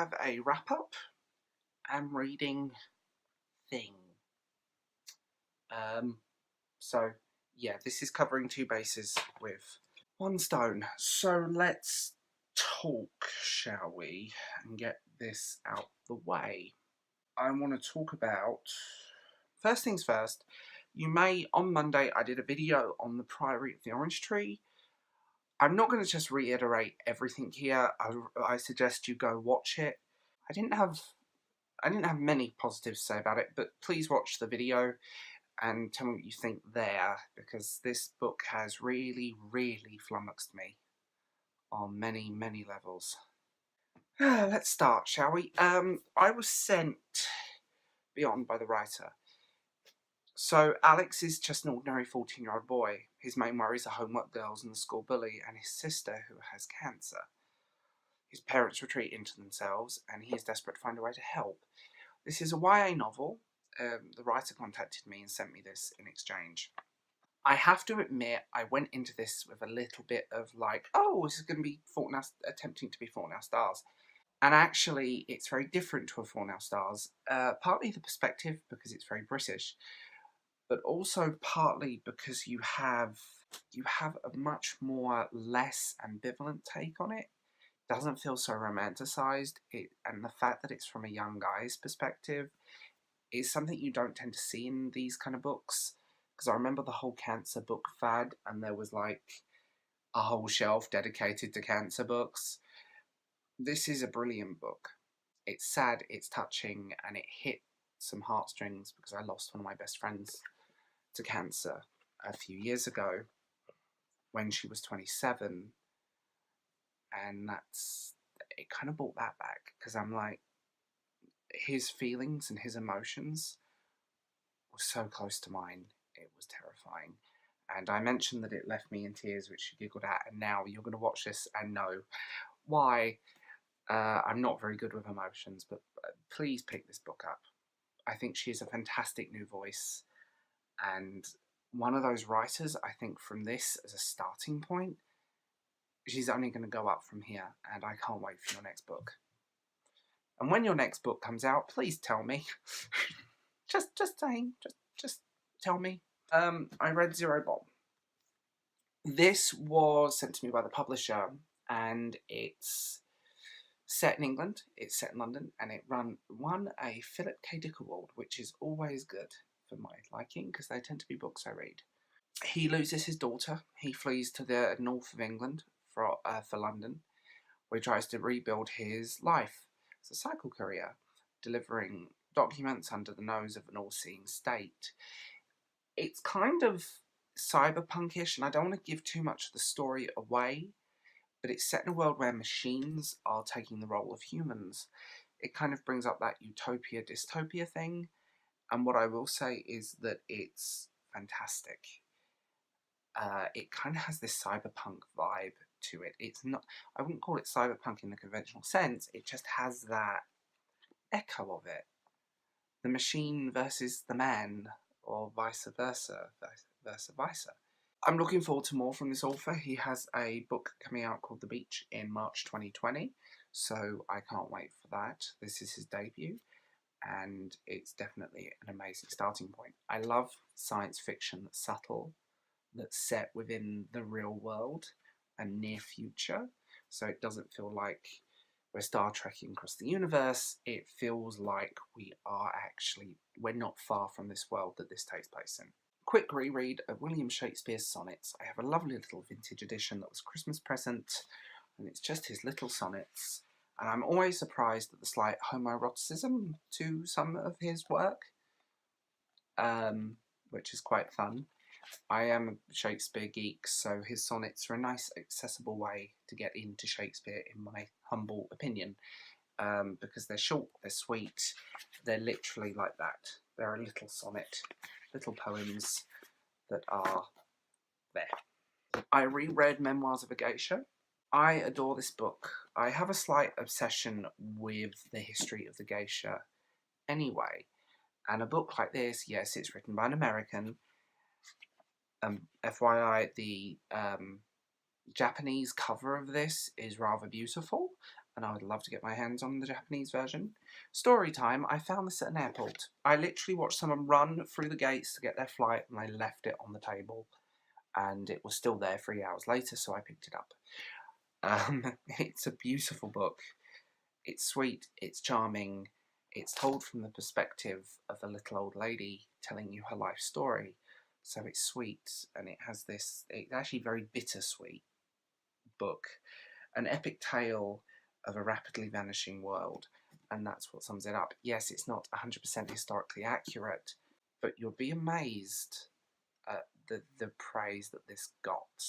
have a wrap-up Amreading thing. So, yeah, this is covering two bases with one stone. So let's talk, shall we, and get this out the way. I want to talk about, first things first, on Monday I did a video on the Priory of the Orange Tree. I'm not going to just reiterate everything here. I suggest you go watch it. I didn't have many positives to say about it, but please watch the video and tell me what you think there, because this book has really, really flummoxed me on many, many levels. Let's start, shall we? I was sent Beyond by the writer. So Alex is just an ordinary 14-year-old boy. His main worries are homework girls and the school bully, and his sister who has cancer. His parents retreat into themselves, and he is desperate to find a way to help. This is a YA novel. The writer contacted me and sent me this in exchange. I have to admit, I went into this with a little bit of like, oh, this is going to be attempting to be Fault in Our Stars. And actually, it's very different to a Fault in Our Stars. Partly the perspective, because it's very British, but also partly because you have a much more less ambivalent take on it. It doesn't feel so romanticised, and the fact that it's from a young guy's perspective is something you don't tend to see in these kind of books. Because I remember the whole cancer book fad, and there was like a whole shelf dedicated to cancer books. This is a brilliant book. It's sad, it's touching, and it hit some heartstrings because I lost one of my best friends to cancer a few years ago when she was 27, and it kind of brought that back, because I'm like, his feelings and his emotions were so close to mine. It was terrifying. And I mentioned that it left me in tears, which she giggled at, and now you're going to watch this and know why. I'm not very good with emotions, but please pick this book up. I think she is a fantastic new voice, and one of those writers, I think, from this as a starting point, she's only going to go up from here, and I can't wait for your next book. And when your next book comes out, please tell me. just tell me. I read Zero Bomb. This was sent to me by the publisher, and it's set in England, it's set in London, and it won a Philip K. Dick Award, which is always good for my liking, because they tend to be books I read. He loses his daughter. He flees to the north of England for London, where he tries to rebuild his life as a cycle courier, delivering documents under the nose of an all-seeing state. It's kind of cyberpunkish, and I don't want to give too much of the story away, but it's set in a world where machines are taking the role of humans. It kind of brings up that utopia-dystopia thing, and what I will say is that it's fantastic. It kind of has this cyberpunk vibe to it. It's not, I wouldn't call it cyberpunk in the conventional sense, it just has that echo of it. The machine versus the man, or vice versa. I'm looking forward to more from this author. He has a book coming out called The Beach in March 2020, so I can't wait for that. This is his debut, and it's definitely an amazing starting point. I love science fiction that's subtle, that's set within the real world and near future, so it doesn't feel like we're Star Trekking across the universe. It feels like we're not far from this world that this takes place in. Quick reread of William Shakespeare's sonnets. I have a lovely little vintage edition that was a Christmas present, and it's just his little sonnets, and I'm always surprised at the slight homoeroticism to some of his work, which is quite fun. I am a Shakespeare geek, so his sonnets are a nice, accessible way to get into Shakespeare, in my humble opinion, because they're short, they're sweet, they're literally like that. They're a little sonnet, little poems that are there. I reread Memoirs of a Geisha. I adore this book. I have a slight obsession with the history of the geisha anyway, and a book like this, yes, it's written by an American. FYI, the Japanese cover of this is rather beautiful, and I would love to get my hands on the Japanese version. Story time, I found this at an airport. I literally watched someone run through the gates to get their flight, and they left it on the table, and it was still there 3 hours later, so I picked it up. It's a beautiful book. It's sweet, it's charming, it's told from the perspective of a little old lady telling you her life story. So it's sweet, and it has this, it's actually very bittersweet book. An epic tale of a rapidly vanishing world, and that's what sums it up. Yes, it's not 100% historically accurate, but you'll be amazed at the praise that this got.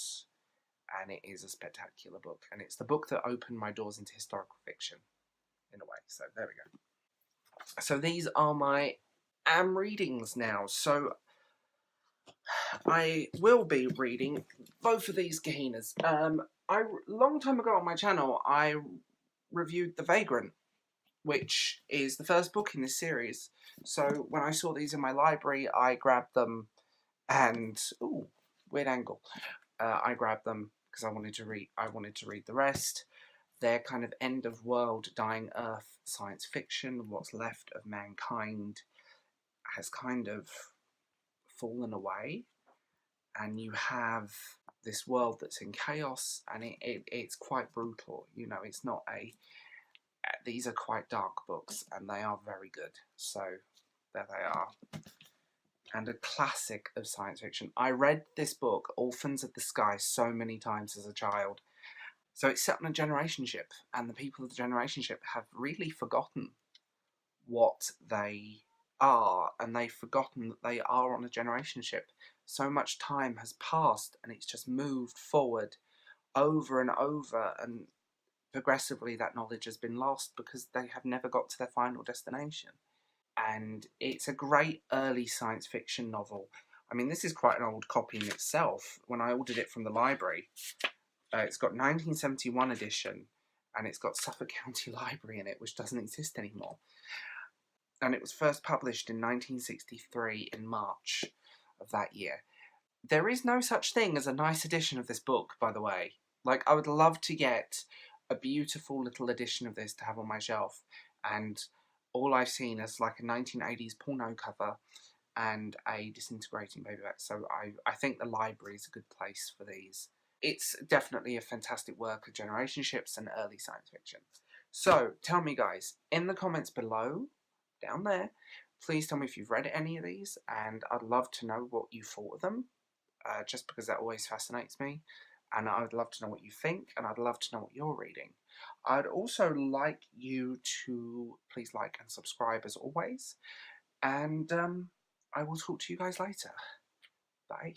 And it is a spectacular book, and it's the book that opened my doors into historical fiction, in a way. So there we go. So these are my Amreadings now. So I will be reading both of these Gehinas. Long time ago on my channel, I reviewed The Vagrant, which is the first book in this series. So when I saw these in my library, I grabbed them, and ooh, weird angle. I grabbed them because I wanted to read the rest. They're kind of end of world, dying Earth science fiction. What's left of mankind has kind of fallen away, and you have this world that's in chaos, and it's quite brutal. You know, it's not a... These are quite dark books, and they are very good. So there they are. And a classic of science fiction. I read this book, Orphans of the Sky, so many times as a child. So it's set on a generation ship, and the people of the generation ship have really forgotten what they are, and they've forgotten that they are on a generation ship. So much time has passed, and it's just moved forward over and over, and progressively that knowledge has been lost because they have never got to their final destination. And it's a great early science fiction novel. I mean, this is quite an old copy in itself. When I ordered it from the library, it's got 1971 edition, and it's got Suffolk County Library in it, which doesn't exist anymore. And it was first published in 1963 in March of that year. There is no such thing as a nice edition of this book, by the way. Like, I would love to get a beautiful little edition of this to have on my shelf, and all I've seen is like a 1980s porno cover and a disintegrating paperback. So I think the library is a good place for these. It's definitely a fantastic work of generation ships and early science fiction. So tell me, guys, in the comments below, down there, please tell me if you've read any of these, and I'd love to know what you thought of them, just because that always fascinates me. And I'd love to know what you think, and I'd love to know what you're reading. I'd also like you to please like and subscribe as always. And I will talk to you guys later. Bye.